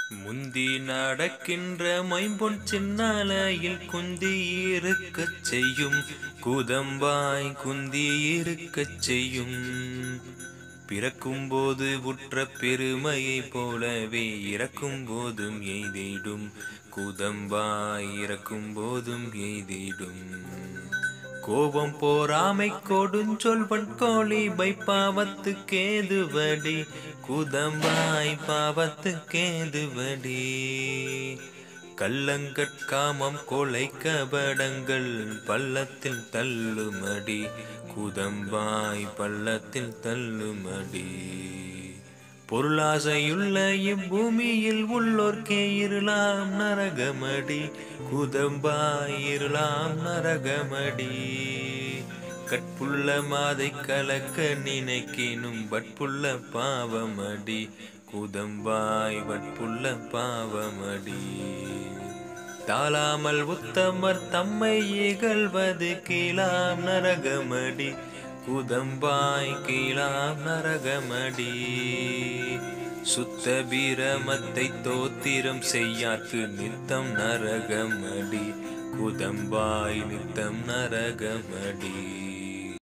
முந்தி நடக்கின்ற மைம்பொன் சின்னாலையில் குந்தி இருக்கச் செய்யும் குதம்பாய் குந்தி இருக்கச் செய்யும். பிறக்கும் போது உற்ற பெருமையை போலவே இறக்கும் போதும் எய்திடும் குதம்பாய் இறக்கும் போதும் எய்திடும். கோபம் போராமை கொடுஞ்சொல்வன் கோழி பை பாவத்து கேதுவடி குதம்பாய் பாவத்து கேதுவடி. கள்ளங்கட்காமம் கொலை கபடங்கள் பள்ளத்தில் தள்ளுமடி குதம்பாய் பள்ளத்தில் தள்ளுமடி. பொருளாசையுள்ள இப்பூமியில் உள்ளோர்க்கே இருளாம் நரகமடி குதம்பாய் இருளாம் நரகமடி. கற்புள்ள மாதை கலக்க நினைக்கினும் வட்புள்ள பாவமடி குதம்பாய் வட்புள்ள பாவமடி. தாளாமல் உத்தமர் தம்மை இகழ்வது கீழாம் நரகமடி குதம்பாய் கீழாம் நரகமடி. சுத்த பிரமத்தை தோத்திரம் செய்யார்க்கு நித்தம் நரகமடி குதம்பாய் நித்தம் நரகமடி.